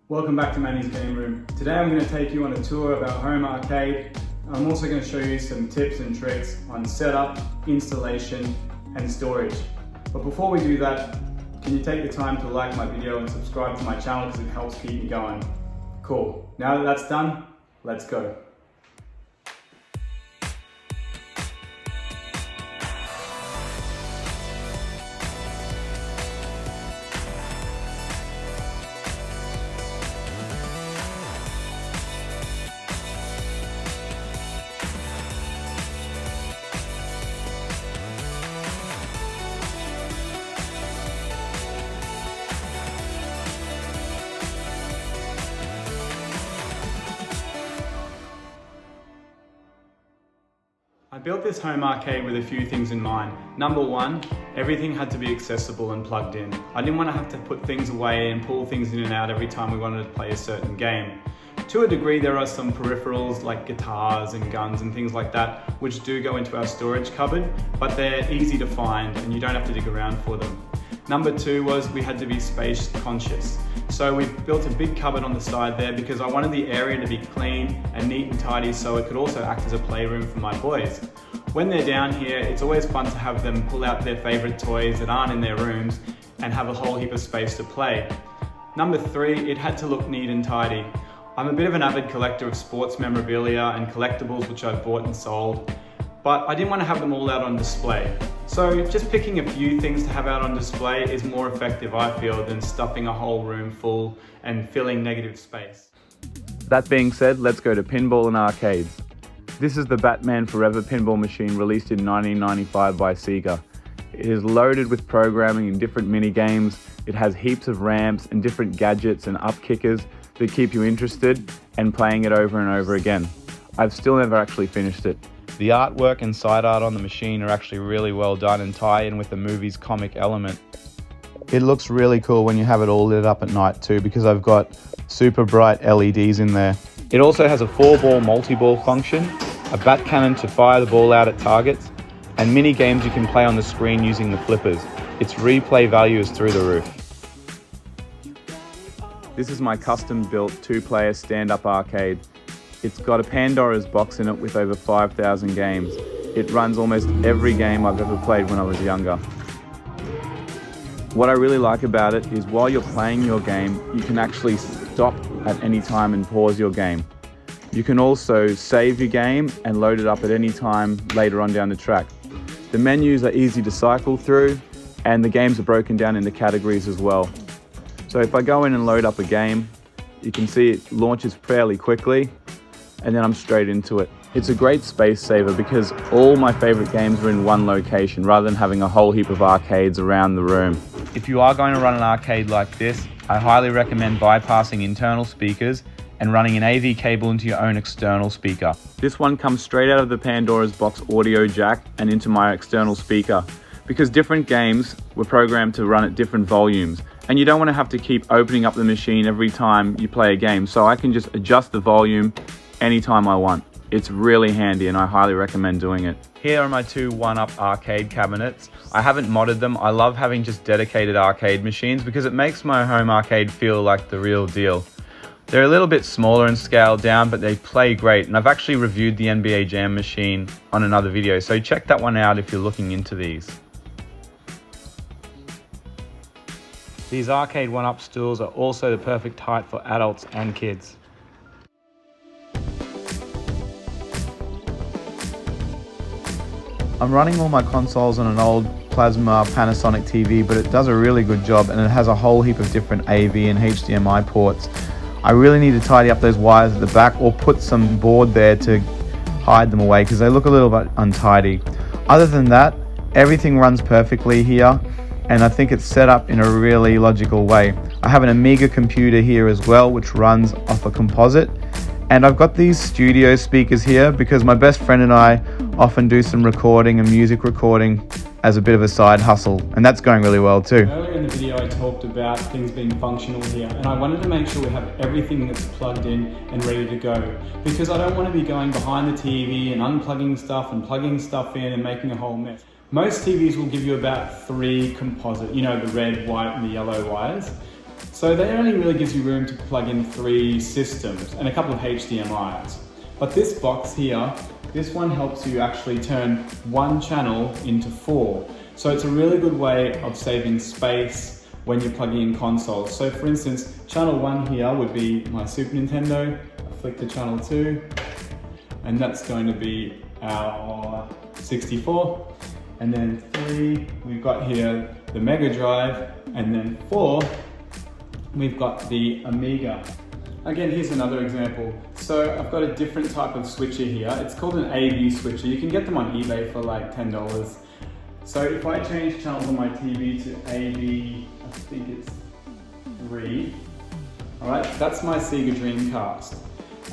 Welcome back to Manny's Game Room. Today I'm going to take you on a tour of our home arcade. I'm also going to show you some tips and tricks on setup, installation and storage. But before we do that, can you take the time to like my video and subscribe to my channel because it helps keep me going. Cool. Now that that's done, let's go. I built this home arcade with a few things in mind. Number one, everything had to be accessible and plugged in. I didn't want to have to put things away and pull things in and out every time we wanted to play a certain game. To a degree, there are some peripherals like guitars and guns and things like that, which do go into our storage cupboard, but they're easy to find and you don't have to dig around for them. Number two was we had to be space conscious. So we built a big cupboard on the side there because I wanted the area to be clean and neat and tidy so it could also act as a playroom for my boys. When they're down here, it's always fun to have them pull out their favorite toys that aren't in their rooms and have a whole heap of space to play. Number three, it had to look neat and tidy. I'm a bit of an avid collector of sports memorabilia and collectibles which I've bought and sold, but I didn't want to have them all out on display. So just picking a few things to have out on display is more effective, I feel, than stuffing a whole room full and filling negative space. That being said, let's go to pinball and arcades. This is the Batman Forever pinball machine released in 1995 by Sega. It is loaded with programming and different mini games. It has heaps of ramps and different gadgets and up kickers that keep you interested and playing it over and over again. I've still never actually finished it. The artwork and side art on the machine are actually really well done and tie in with the movie's comic element. It looks really cool when you have it all lit up at night too, because I've got super bright LEDs in there. It also has a 4-ball multi-ball function, a bat cannon to fire the ball out at targets, and mini games you can play on the screen using the flippers. Its replay value is through the roof. This is my custom built 2-player stand-up arcade. It's got a Pandora's box in it with over 5,000 games. It runs almost every game I've ever played when I was younger. What I really like about it is while you're playing your game, you can actually stop at any time and pause your game. You can also save your game and load it up at any time later on down the track. The menus are easy to cycle through and the games are broken down into categories as well. So if I go in and load up a game, you can see it launches fairly quickly and then I'm straight into it. It's a great space saver because all my favorite games are in one location rather than having a whole heap of arcades around the room. If you are going to run an arcade like this, I highly recommend bypassing internal speakers and running an AV cable into your own external speaker. This one comes straight out of the Pandora's box audio jack and into my external speaker because different games were programmed to run at different volumes and you don't want to have to keep opening up the machine every time you play a game, so I can just adjust the volume anytime I want. It's really handy and I highly recommend doing it. Here are my two 1-up arcade cabinets. I haven't modded them. I love having just dedicated arcade machines because it makes my home arcade feel like the real deal. They're a little bit smaller and scaled down, but they play great. And I've actually reviewed the NBA Jam machine on another video, so check that one out if you're looking into these. These arcade 1-up stools are also the perfect height for adults and kids. I'm running all my consoles on an old plasma Panasonic TV, but it does a really good job and it has a whole heap of different AV and HDMI ports. I really need to tidy up those wires at the back or put some board there to hide them away because they look a little bit untidy. Other than that, everything runs perfectly here and I think it's set up in a really logical way. I have an Amiga computer here as well, which runs off a composite. And I've got these studio speakers here because my best friend and I often do some recording and music recording as a bit of a side hustle, and that's going really well too. Earlier in the video I talked about things being functional here, and I wanted to make sure we have everything that's plugged in and ready to go, because I don't want to be going behind the TV and unplugging stuff and plugging stuff in and making a whole mess. Most TVs will give you about 3 composite, the red, white and the yellow wires. So that only really gives you room to plug in 3 systems and a couple of HDMIs. But this box here, this one helps you actually turn 1 channel into 4. So it's a really good way of saving space when you're plugging in consoles. So for instance, channel 1 here would be my Super Nintendo. I flick to channel 2, and that's going to be our 64. And then 3, we've got here the Mega Drive, and then 4, we've got the Amiga. Again, here's another example. So I've got a different type of switcher here. It's called an AV switcher. You can get them on eBay for like $10. So if I change channels on my TV to AV, I think it's 3. All right, that's my Sega Dreamcast.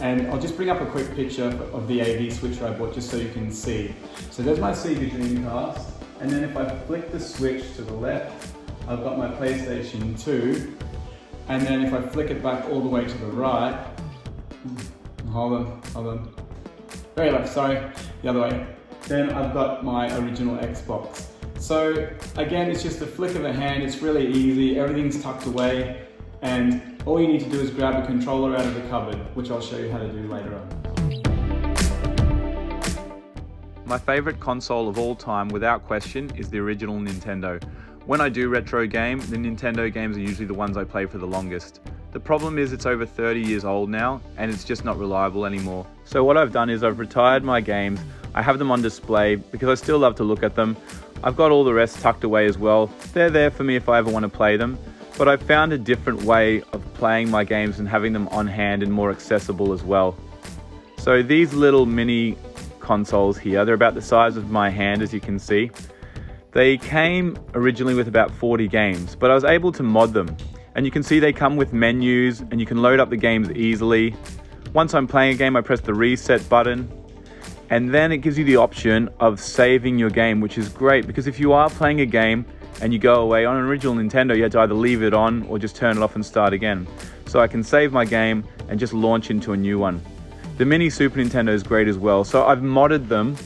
And I'll just bring up a quick picture of the AV switcher I bought just so you can see. So there's my Sega Dreamcast. And then if I flick the switch to the left, I've got my PlayStation 2. And then if I flick it back all the way to the right, hold on, very left, sorry, the other way, then I've got my original Xbox. So again, it's just a flick of a hand, it's really easy, everything's tucked away, and all you need to do is grab a controller out of the cupboard, which I'll show you how to do later on. My favourite console of all time, without question, is the original Nintendo. When I do retro game, the Nintendo games are usually the ones I play for the longest. The problem is it's over 30 years old now, and it's just not reliable anymore. So what I've done is I've retired my games. I have them on display because I still love to look at them. I've got all the rest tucked away as well. They're there for me if I ever want to play them. But I've found a different way of playing my games and having them on hand and more accessible as well. So these little mini consoles here, they're about the size of my hand, as you can see. They came originally with about 40 games, but I was able to mod them. And you can see they come with menus and you can load up the games easily. Once I'm playing a game, I press the reset button, and then it gives you the option of saving your game, which is great because if you are playing a game and you go away, on an original Nintendo, you had to either leave it on or just turn it off and start again. So I can save my game and just launch into a new one. The mini Super Nintendo is great as well. So I've modded them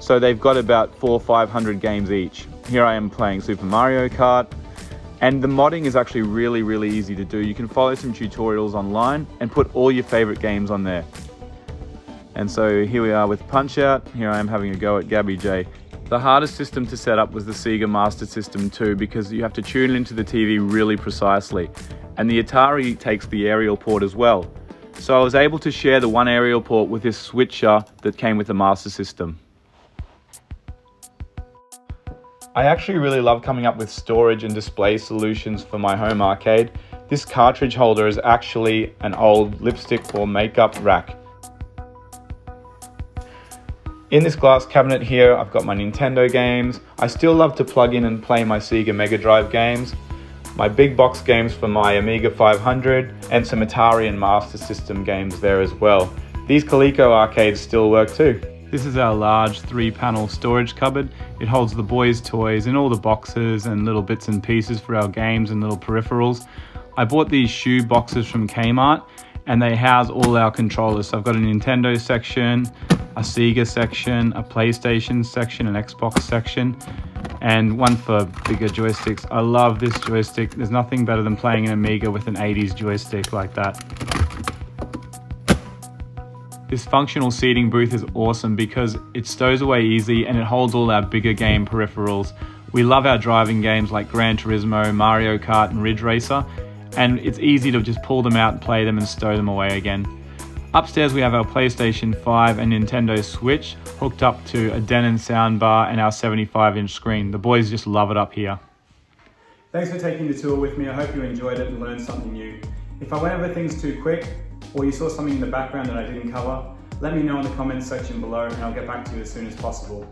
so they've got about 400 or 500 games each. Here I am playing Super Mario Kart, and the modding is actually really easy to do. You can follow some tutorials online and put all your favorite games on there. And so here we are with Punch-Out. Here I am having a go at Gabby J. The hardest system to set up was the Sega Master System 2 because you have to tune into the TV really precisely. And the Atari takes the aerial port as well. So I was able to share the one aerial port with this switcher that came with the Master System. I actually really love coming up with storage and display solutions for my home arcade. This cartridge holder is actually an old lipstick or makeup rack. In this glass cabinet here, I've got my Nintendo games. I still love to plug in and play my Sega Mega Drive games, my big box games for my Amiga 500, and some Atari and Master System games there as well. These Coleco arcades still work too. This is our large 3-panel storage cupboard. It holds the boys' toys and all the boxes and little bits and pieces for our games and little peripherals. I bought these shoe boxes from Kmart and they house all our controllers. So I've got a Nintendo section, a Sega section, a PlayStation section, an Xbox section, and one for bigger joysticks. I love this joystick. There's nothing better than playing an Amiga with an 80s joystick like that. This functional seating booth is awesome because it stows away easy and it holds all our bigger game peripherals. We love our driving games like Gran Turismo, Mario Kart and Ridge Racer, and it's easy to just pull them out and play them and stow them away again. Upstairs we have our PlayStation 5 and Nintendo Switch hooked up to a Denon soundbar and our 75-inch screen. The boys just love it up here. Thanks for taking the tour with me. I hope you enjoyed it and learned something new. If I went over things too quick, or you saw something in the background that I didn't cover, let me know in the comments section below and I'll get back to you as soon as possible.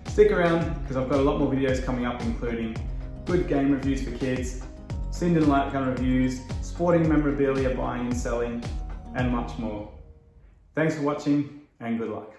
Stick around because I've got a lot more videos coming up, including good game reviews for kids, Sinden light gun reviews, sporting memorabilia buying and selling, and much more. Thanks for watching and good luck.